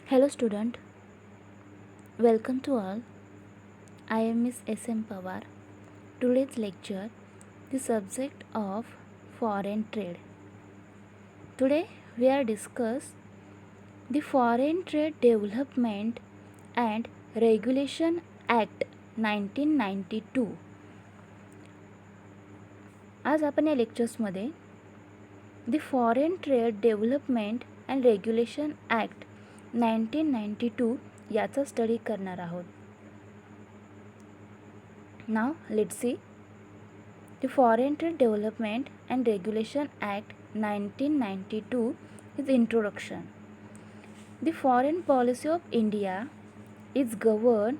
Hello student, welcome to all. I am Miss S.M. Pawar. Today's lecture, the subject of foreign trade. Today we are discuss the Foreign Trade Development and Regulation Act 1992. आज आपण या लेक्चर्समध्ये the Foreign Trade Development and Regulation Act 1992 याचा study करणार आहोत. Now let's see the Foreign Trade Development and Regulation Act 1992 is introduction. The foreign policy of India is governed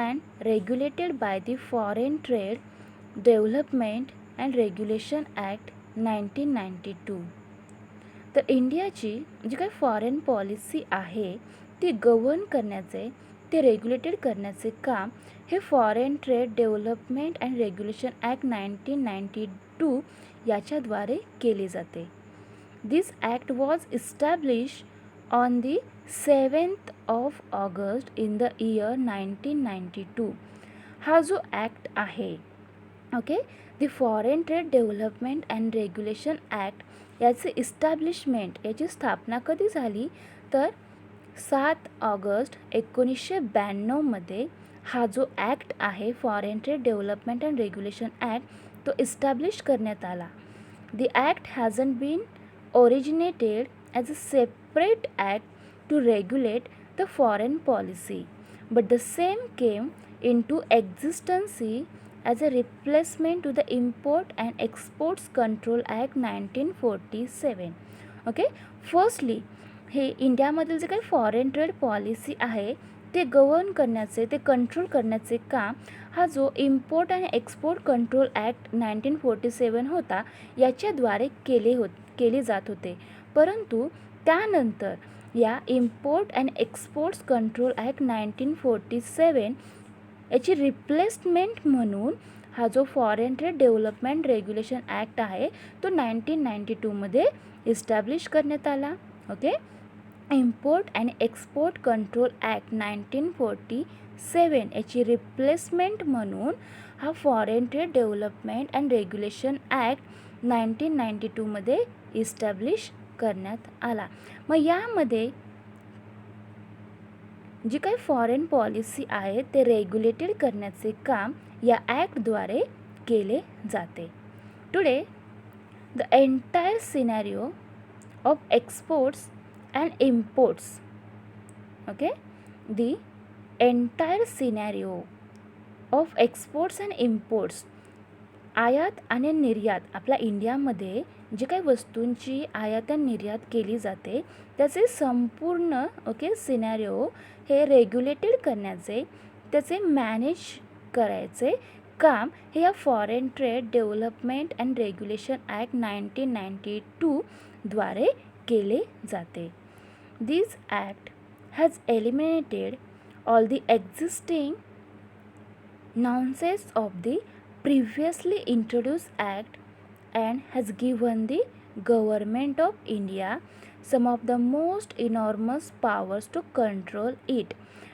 and regulated by the Foreign Trade Development and Regulation Act 1992. तर इंडियाची जी काही foreign policy आहे ती govern करण्याचे, ते regulated करण्याचे काम हे foreign trade development and regulation act 1992 याच्याद्वारे केले जाते. This act was establish on the 7th of August in the year 1992. हा जो ॲक्ट आहे, okay, the foreign trade development and regulation act याचे इस्टॅब्लिशमेंट, याची स्थापना कधी झाली तर 7 ऑगस्ट 1992मध्ये हा जो ॲक्ट आहे foreign trade development and regulation act तो इस्टॅब्लिश करण्यात आला. The act hasn't been originated as a separate act to regulate the foreign policy, but the same came into existence as a replacement to the Import and Exports Control Act 1947. Okay, firstly हे इंडियामधील जे काही foreign trade policy आहे ते govern करण्याचे, ते control करण्याचे काम हा जो इम्पोर्ट आणि एक्सपोर्ट कंट्रोल ॲक्ट 1947 होता याच्याद्वारे केले जात होते. परंतु त्यानंतर या import and exports control act 1947 याची रिप्लेसमेंट म्हणून हा जो foreign trade development regulation act आहे तो 1992मध्ये इस्टॅब्लिश करण्यात आला. Okay, import and export control act 1947 याची रिप्लेसमेंट म्हणून हा foreign trade development and regulation act 1992मध्ये इस्टॅब्लिश करण्यात आला. मग यामध्ये जी काही फॉरेन पॉलिसी आहे ते रेग्युलेटेड करण्याचे काम या ॲक्टद्वारे केले जाते. Today the entire scenario of exports and imports, okay, the entire scenario of exports and imports, आयात आणि निर्यात, आपल्या इंडियामध्ये जे काही वस्तूंची आयात आणि निर्यात केली जाते त्याचे संपूर्ण, ओके, सिनॅरिओ हे रेग्युलेटेड करण्याचे, त्याचे मॅनेज करायचे काम हे या foreign trade development and regulation act 1992 द्वारे केले जाते. This act has eliminated all the existing nonsense of the previously introduced act and has given the government of India some of the most enormous powers to control it.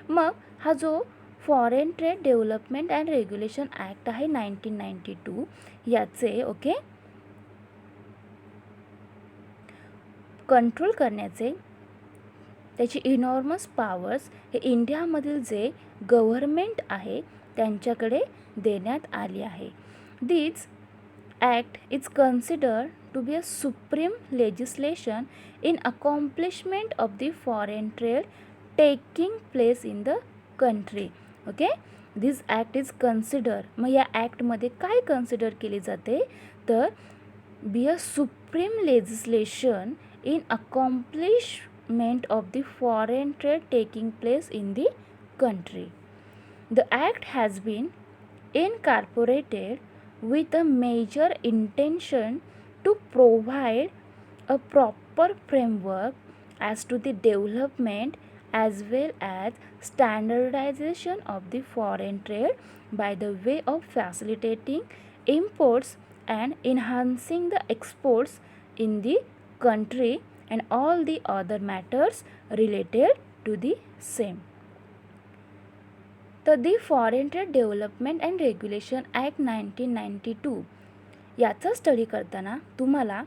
मग हा जो foreign trade development and regulation act आहे 1992 याचे, okay, control करण्याचे, त्याची enormous powers हे इंडियामधील जे गव्हर्मेंट आहे त्यांच्याकडे देण्यात आली आहे. This act is considered to be a supreme legislation in accomplishment of the foreign trade taking place in the country. Okay, this act is consider, मग या ॲक्टमध्ये काय कन्सिडर केले जाते तर be a supreme legislation in accomplishment of the foreign trade taking place in the country. The act has been incorporated with a major intention to provide a proper framework as to the development as well as standardization of the foreign trade by the way of facilitating imports and enhancing the exports in the country and all the other matters related to the same. तर दी foreign trade development and regulation act 1992 याचा study करताना तुम्हाला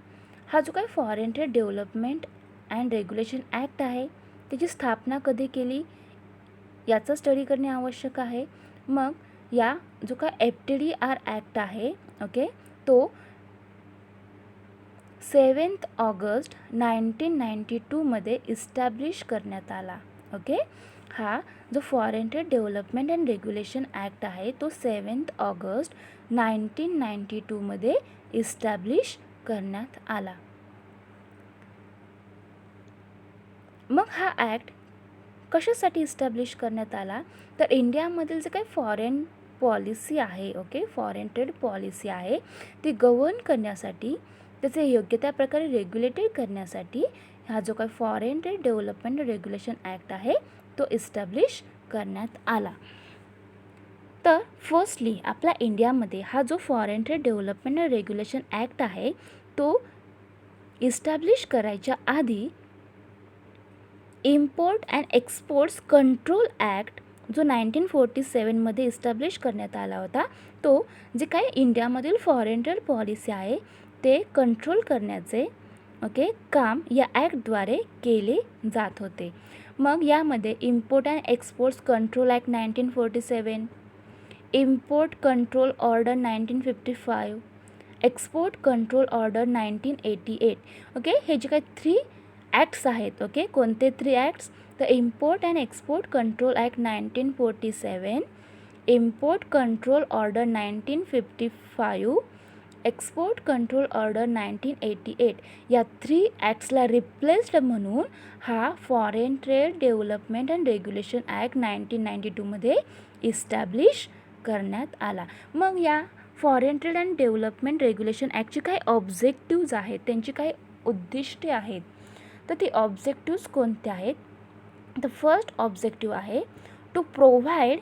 हा जो काही foreign trade development and regulation act आहे त्याची स्थापना कधी केली याचा स्टडी करणे आवश्यक आहे. मग या जो काय FTDR ॲक्ट आहे ओके तो 7 ऑगस्ट 1992 मध्ये इस्टॅब्लिश करण्यात आला. ओके हा जो foreign trade development and regulation act आहे तो 7 ऑगस्ट 1992 मध्ये इस्टॅब्लिश करण्यात आला. मग हा ॲक्ट कशासाठी इस्टॅब्लिश करण्यात आला तर इंडियामधील जे काही फॉरेन पॉलिसी आहे ओके फॉरेन ट्रेड पॉलिसी आहे ती गव्हर्न करण्यासाठी त्याचे योग्य त्या प्रकारे रेग्युलेटेड करण्यासाठी हा जो काही foreign trade development regulation act आहे तो इस्टॅब्लिश करण्यात आला. तर फर्स्टली आपल्या इंडियामध्ये हा जो foreign trade development regulation act आहे तो इस्टॅब्लिश करायच्या आधी import and exports control act जो 1947 मध्ये इस्टॅब्लिश करण्यात आला होता तो जे काही इंडियामधील फॉरेन ट्रेड पॉलिसी आहे ते कंट्रोल करण्याचे ओके काम या ॲक्टद्वारे केले जात होते. मग यामध्ये import and exports control act 1947, import control order 1955, export control order 1988 okay हे जे काही 3 ॲक्ट्स आहेत ओके कोणते 3 ॲक्ट्स तर import and export control act 1947, import control order 1955, export control order 1988 या 3 ॲक्ट्सला रिप्लेस्ड म्हणून हा foreign trade development and regulation act 1992 मध्ये इस्टॅब्लिश करण्यात आला. मग या foreign trade and development regulation ॲक्टची काही ऑब्जेक्टिव्ज आहेत त्यांची काही उद्दिष्टे आहेत तर ती ऑब्जेक्टिव्ज कोणते आहेत तर फर्स्ट ऑब्जेक्टिव्ह आहे to provide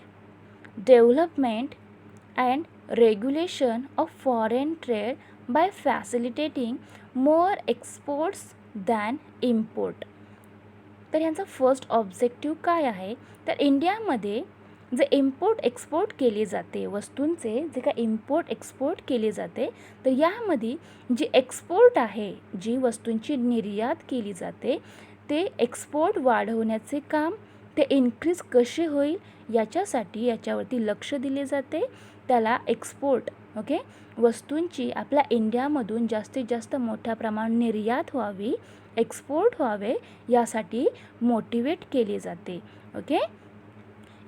development and regulation of foreign trade by facilitating more exports than import. तर यांचा फर्स्ट ऑब्जेक्टिव्ह काय आहे तर इंडियामध्ये जे इम्पोर्ट एक्सपोर्ट केले जाते वस्तूंचे जे काय इम्पोर्ट एक्सपोर्ट केले जाते तर यामध्ये जी एक्सपोर्ट आहे जी वस्तूंची निर्यात केली जाते ते एक्सपोर्ट वाढवण्याचे काम ते इन्क्रीज कसे होईल याच्यावरती लक्ष दिले जाते. त्याला एक्सपोर्ट ओके वस्तूंची आपल्या इंडियामधून जास्तीत जास्त मोठ्या प्रमाणात निर्यात व्हावी एक्सपोर्ट व्हावे यासाठी मोटिवेट केले जाते. ओके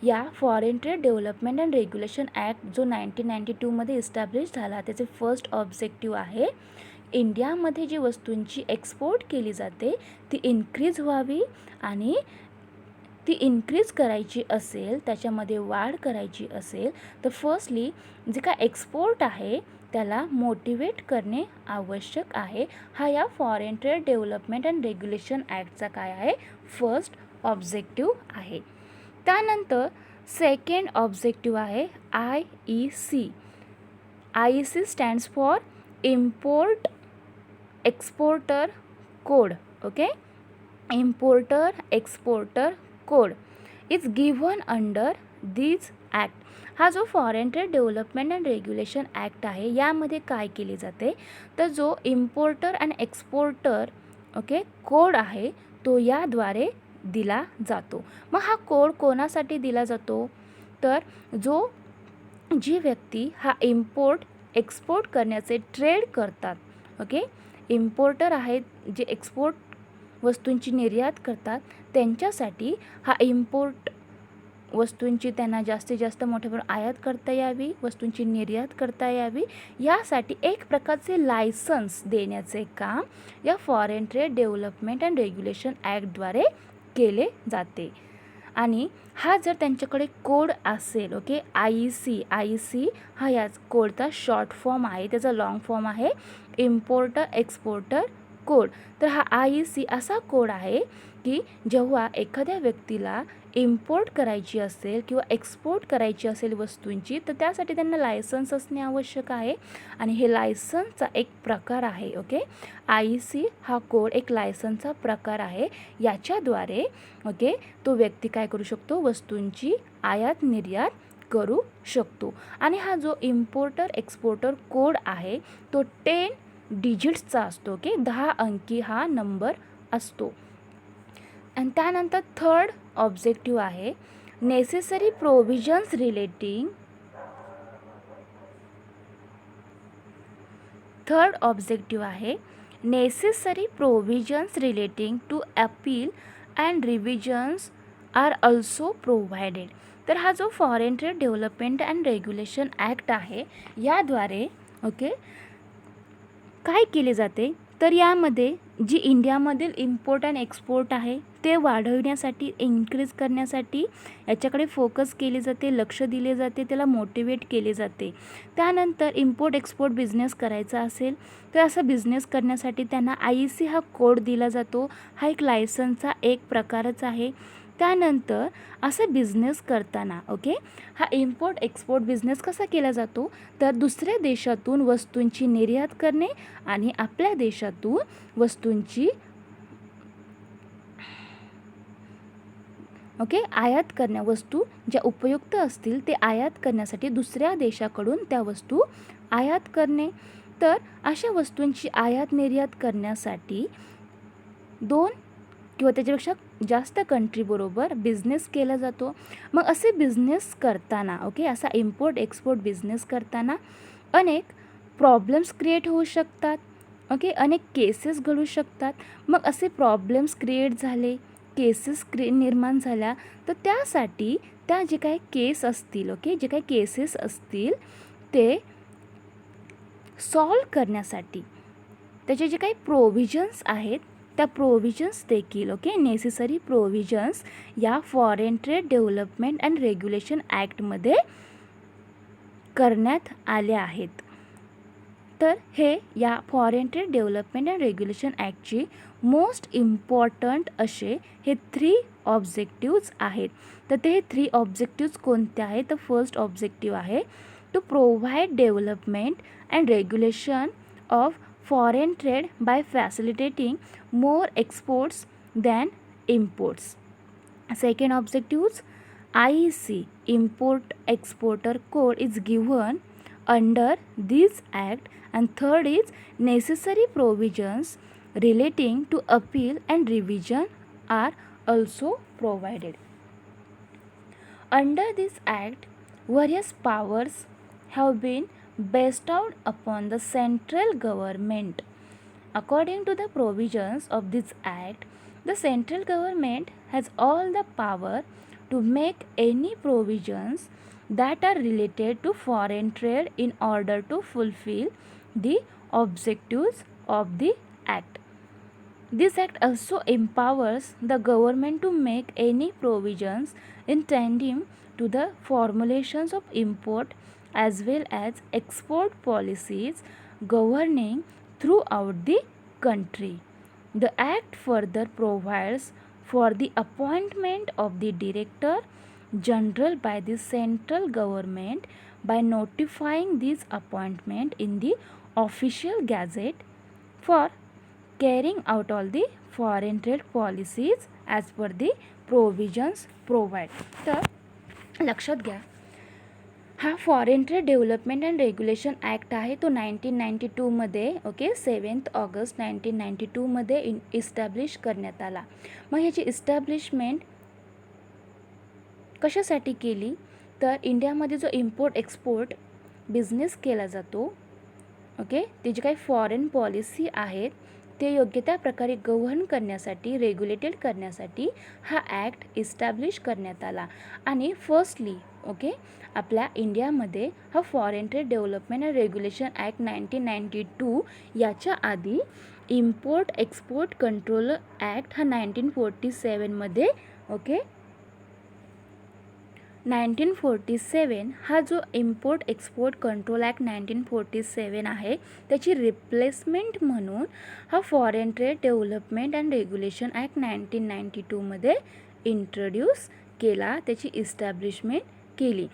या foreign trade development and regulation act जो 1992 मध्ये इस्टॅब्लिश झाला त्याचे फर्स्ट ऑब्जेक्टिव्ह आहे इंडियामध्ये जी वस्तूंची एक्सपोर्ट केली जाते ती इन्क्रीज व्हावी आणि ती इन्क्रीज करायची असेल त्याच्यामध्ये वाढ करायची असेल तर फर्स्टली जे काय एक्सपोर्ट आहे त्याला मोटिवेट करणे आवश्यक आहे. हा या foreign trade development and regulation ॲक्टचा काय आहे फर्स्ट ऑब्जेक्टिव्ह आहे. त्यानंतर सेकंड ऑब्जेक्टिव्ह आहे IEC. IEC stands for import exporter code. Okay importer exporter code is given under this act. हा जो foreign trade development and regulation act आहे यामध्ये काय केले जाते तर जो importer and exporter okay code आहे तो याद्वारे दिला जातो. मग हा कोड कोणासाठी दिला जातो तर जी व्यक्ती हा इम्पोर्ट एक्सपोर्ट करण्याचे ट्रेड करतात ओके इम्पोर्टर आहेत जे एक्सपोर्ट वस्तूंची निर्यात करतात त्यांच्यासाठी हा इम्पोर्ट वस्तूंची त्यांना जास्तीत जास्त मोठ्या प्रमाणात आयात करता यावी वस्तूंची निर्यात करता यावी यासाठी एक प्रकारचे लायसन्स देण्याचे काम या foreign trade development and regulation ॲक्टद्वारे केले जाते. आणि हा जर त्यांच्याकडे कोड असेल ओके IEC हा याच कोडचा शॉर्ट फॉर्म आहे त्याचा लॉंग फॉर्म आहे इम्पोर्टर एक्सपोर्टर कोड. तर हा IEC असा कोड आहे की जेव्हा एखाद्या व्यक्तीला इम्पोर्ट करायची असेल किंवा एक्सपोर्ट करायची असेल वस्तूंची, तर त्यासाठी त्यांना लायसन्स असणे आवश्यक आहे आणि हे लायसन्सचा एक प्रकार आहे. ओके, IEC हा कोड एक लायसन्सचा प्रकार आहे. याच्याद्वारे ओके तो व्यक्ती काय करू शकतो, वस्तूंची आयात निर्यात करू शकतो. आणि हा जो इम्पोर्टर एक्सपोर्टर कोड आहे तो 10 डिजिट्सचा असतो. ओके, 10 अंकी हा नंबर असतो. आणि त्यानंतर थर्ड ऑब्जेक्टिव्ह आहे necessary provisions relating. Third objective आहे necessary provisions relating to appeal and revisions are also provided. तर हा जो foreign trade development and regulation act आहे याद्वारे ओके काय केले जाते, तर यामध्ये जी इंडियामधील इम्पोर्ट अँड एक्सपोर्ट आहे ते वाढवण्यासाठी, इन्क्रीज करण्यासाठी याच्याकडे फोकस केले जाते, लक्ष दिले जाते, त्याला मोटिवेट केले जाते. त्यानंतर इम्पोर्ट एक्सपोर्ट बिझनेस करायचा असेल तर असं बिझनेस करण्यासाठी त्यांना IEC हा कोड दिला जातो. हा एक लायसन्सचा एक प्रकारच आहे. त्यानंतर असं बिझनेस करताना ओके हा इम्पोर्ट एक्सपोर्ट बिझनेस कसा केला जातो, तर दुसऱ्या देशातून वस्तूंची निर्यात करणे आणि आपल्या देशातून वस्तूंची ओके आयात करण्या, वस्तू ज्या उपयुक्त असतील ते आयात करण्यासाठी दुसऱ्या देशाकडून त्या वस्तू आयात करणे. तर अशा वस्तूंची आयात निर्यात करण्यासाठी 2 किंवा त्याच्यापेक्षा जास्त कंट्रीबरोबर बिझनेस केला जातो. मग असे बिझनेस करताना ओके असा इम्पोर्ट एक्सपोर्ट बिझनेस करताना अनेक प्रॉब्लेम्स क्रिएट होऊ शकतात. ओके, अनेक केसेस घडू शकतात. मग असे प्रॉब्लेम्स क्रिएट झाले, केसेस निर्माण झाल्या, तर त्यासाठी त्या जे काही केस असतील ओके जे काही केसेस असतील ते सॉल्व करण्यासाठी त्याचे जे काही प्रोव्हिजन्स आहेत त्या प्रोव्हिजन्स देखील ओके नेसेसरी प्रोव्हिजन्स या foreign trade development and regulation ॲक्टमध्ये करण्यात आले आहेत. तर हे या foreign trade development and regulation ॲक्टची मोस्ट इम्पॉर्टंट असे हे 3 ऑब्जेक्टिव्ज आहेत. तर ते 3 ऑब्जेक्टिव्ज कोणते आहेत, तर फर्स्ट ऑब्जेक्टिव्ह आहे to provide development and regulation of foreign trade by facilitating more exports than imports. Second objectives, IEC import exporter code is given under this act, and third is necessary provisions relating to appeal and revision are also provided. Under this act, various powers have been bestowed upon the central government. According to the provisions of this act, the central government has all the power to make any provisions that are related to foreign trade in order to fulfill the objectives of the act. This act also empowers the government to make any provisions in tandem to the formulations of import as well as export policies governing throughout the country. The act further provides for the appointment of the Director General by the central government by notifying this appointment in the official gazette for carrying out all the foreign trade policies as per the provisions provide. तर लक्षात घ्या, हा foreign trade development and regulation act आहे तो 1992मध्ये okay 7 August 1992मध्ये establish करण्यात आला. मग ह्याची इस्टॅब्लिशमेंट कशासाठी केली, तर इंडियामध्ये जो इम्पोर्ट एक्सपोर्ट बिझनेस केला जातो ओके ते जे काही फॉरेन पॉलिसी आहेत ते योग्य त्या प्रकारे गव्हर्न करण्यासाठी, रेग्युलेटेड करण्यासाठी हा ॲक्ट इस्टॅब्लिश करण्यात आला. आणि फर्स्टली ओके आपल्या इंडियामध्ये हा foreign trade development and regulation act 1992 याच्या आधी इम्पोर्ट एक्सपोर्ट कंट्रोल ॲक्ट हा 1947मध्ये ओके 1947 हा जो इम्पोर्ट एक्सपोर्ट कंट्रोल ॲक्ट 1947 आहे त्याची रिप्लेसमेंट म्हणून हा foreign trade development and regulation act 1992मध्ये इंट्रोड्यूस केला, त्याची इस्टॅब्लिशमेंट केली.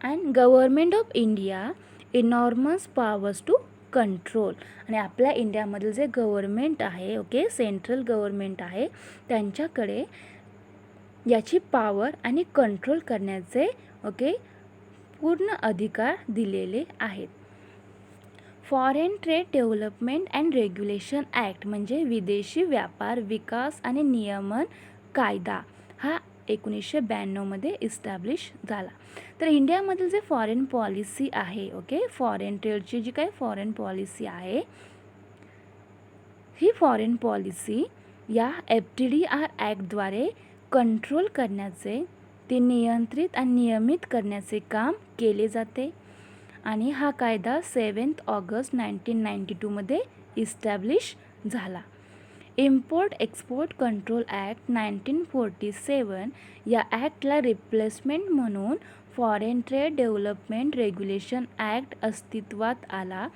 And government of India enormous powers to control, आणि आपल्या इंडियामधील जे गव्हर्मेंट आहे, ओके, सेंट्रल गव्हर्मेंट आहे, त्यांच्याकडे याची पॉवर आणि कंट्रोल करण्याचे, ओके, पूर्ण अधिकार दिलेले आहेत. Foreign trade development and regulation act म्हणजे विदेशी व्यापार विकास आणि नियमन कायदा हा 1992मध्ये इस्टॅब्लिश झाला. तर इंडियामधील जे फॉरेन पॉलिसी आहे, ओके, फॉरेन ट्रेडची जी काही फॉरेन पॉलिसी आहे, ही फॉरेन पॉलिसी या FTDR ॲक्टद्वारे कंट्रोल करण्याचे, ते नियंत्रित आणि नियमित करण्याचे काम केले जाते. आणि हा कायदा 7 ऑगस्ट 1992मध्ये इस्टॅब्लिश झाला. इम्पोर्ट एक्सपोर्ट कंट्रोल ॲक्ट 1947 या ॲक्टला रिप्लेसमेंट म्हणून foreign trade development regulation act अस्तित्वात आला.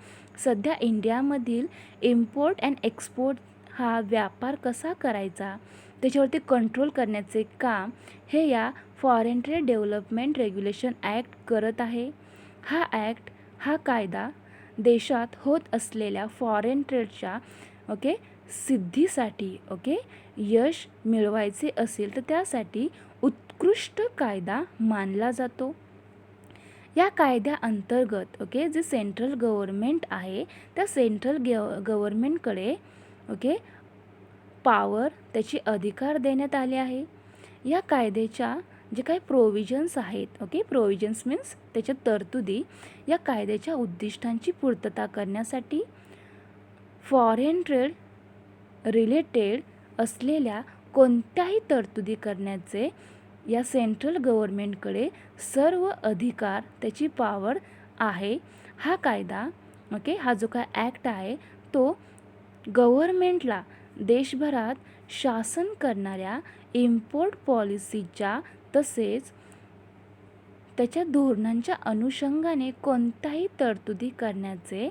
सध्या इंडियामधील इम्पोर्ट अँड एक्सपोर्ट हा व्यापार कसा करायचा त्याच्यावरती कंट्रोल करण्याचे काम हे या foreign trade development regulation act करत आहे. हा ॲक्ट, हा कायदा देशात होत असलेल्या फॉरेन ट्रेडच्या, ओके, सिद्धीसाठी, ओके, यश मिळवायचे असेल तर त्यासाठी उत्कृष्ट कायदा मानला जातो. या कायद्याअंतर्गत, ओके, जे सेंट्रल गव्हर्मेंट आहे त्या सेंट्रल गव्हर्मेंटकडे, ओके, पॉवर, त्याची अधिकार देण्यात आले आहे. या कायद्याच्या जे काही प्रोविजन्स आहेत, ओके, प्रोविजन्स मीन्स त्याच्या तरतुदी, या कायद्याच्या उद्दिष्टांची पूर्तता करण्यासाठी फॉरेन ट्रेड रिलेटेड असलेल्या कोणत्याही तरतुदी करण्याचे या सेंट्रल गव्हर्मेंटकडे सर्व अधिकार, त्याची पॉवर आहे. हा कायदा, ओके, हा जो काय ॲक्ट आहे तो गव्हर्मेंटला देशभरात शासन करणाऱ्या इम्पोर्ट पॉलिसीच्या तसेच त्याच्या धोरणांच्या अनुषंगाने कोणत्याही तरतुदी करण्याचे,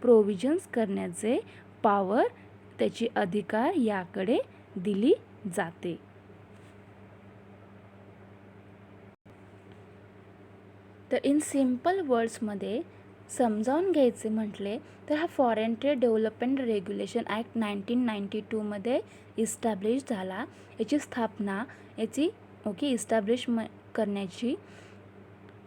प्रोविजन्स करण्याचे पॉवर, त्याची अधिकार याकडे दिली जाते. तर इन सिम्पल वर्ड्समध्ये समजावून घ्यायचे म्हटले तर हा foreign trade development regulation act 1992मध्ये इस्टॅब्लिश झाला. याची स्थापना, याची, ओके, इस्टॅब्लिश करण्याची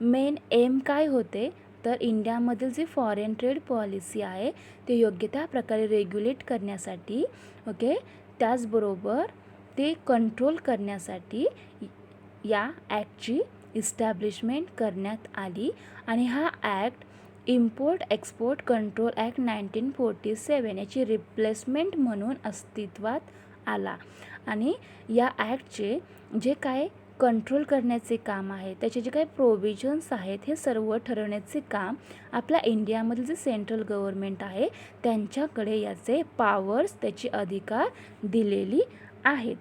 मेन एम काय होते तर इंडियामधील जी फॉरेन ट्रेड पॉलिसी आहे ते योग्य त्या प्रकारे रेग्युलेट करण्यासाठी, ओके, त्याचबरोबर ते कंट्रोल करण्यासाठी या ॲक्टची इस्टॅब्लिशमेंट करण्यात आली. आणि हा act import export control act 1947 याची रिप्लेसमेंट म्हणून अस्तित्वात आला. आणि या ॲक्टचे जे काय कंट्रोल करण्याचे काम आहे, त्याचे जे काही प्रोविजन्स आहेत, हे सर्व ठरवण्याचे काम आपल्या इंडियामधील जे सेंट्रल गव्हर्मेंट आहे त्यांच्याकडे याचे पॉवर्स, त्याची अधिकार दिलेली आहेत.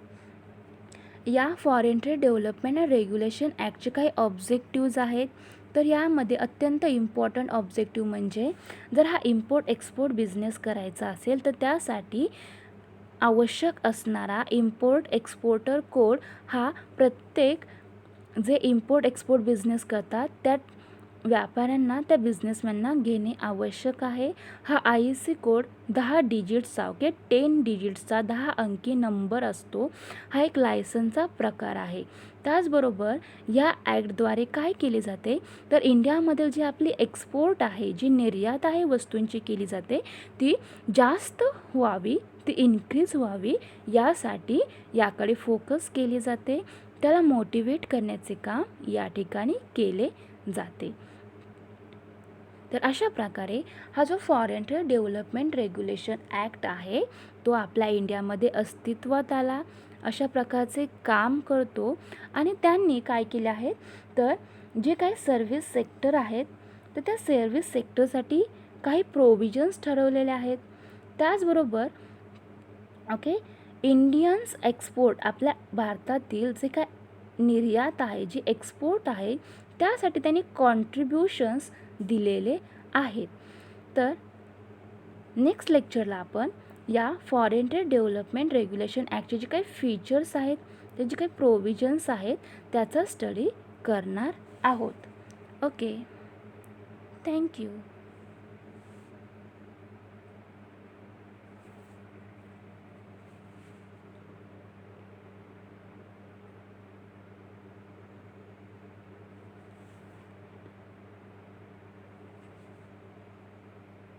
या foreign trade development and regulation ॲक्टचे काही ऑब्जेक्टिव्ज आहेत. तर यामध्ये अत्यंत इम्पॉर्टंट ऑब्जेक्टिव्ह म्हणजे जर हा इम्पोर्ट एक्सपोर्ट बिझनेस करायचा असेल तर त्यासाठी आवश्यक असणारा इम्पोर्ट एक्सपोर्टर कोड हा प्रत्येक जे इम्पोर्ट एक्सपोर्ट बिझनेस करतात त्या व्यापाऱ्यांना, त्या बिझनेसमॅनना घेणे आवश्यक आहे. हा IEC कोड 10 डिजिट्सचा, ओके, 10 डिजिट्सचा 10 अंकी नंबर असतो. हा एक लायसनचा प्रकार आहे. त्याचबरोबर या ॲक्टद्वारे काय केले जाते तर इंडियामधील जी आपली एक्सपोर्ट आहे, जी निर्यात आहे वस्तूंची केली जाते, ती जास्त व्हावी, ती इन्क्रीज व्हावी, यासाठी याकडे फोकस केले जाते. त्याला मोटिवेट करण्याचे काम या ठिकाणी केले जाते. तर अशा प्रकारे हा जो foreign trade development regulation act आहे तो आपल्या इंडियामध्ये अस्तित्वात आला, अशा प्रकारचे काम करतो. आणि त्यांनी काय केले आहे तर जे काही सर्व्हिस सेक्टर आहेत तर त्या सर्व्हिस सेक्टरसाठी काही प्रोविजन्स ठरवलेले आहेत. त्याचबरोबर, ओके, इंडियन्स एक्सपोर्ट, आपल्या भारतातील जे काय निर्यात आहे, जी एक्सपोर्ट आहे, त्यासाठी त्यांनी कॉन्ट्रीब्युशन्स दिलेले आहेत. तर नेक्स्ट लेक्चरला आपण या फॉरेन ट्रेड डेव्हलपमेंट रेग्युलेशन ॲक्टचे जे काही फीचर्स आहेत, त्याचे काही प्रोविजन्स आहेत, त्याचा स्टडी करणार आहोत. Okay, thank you.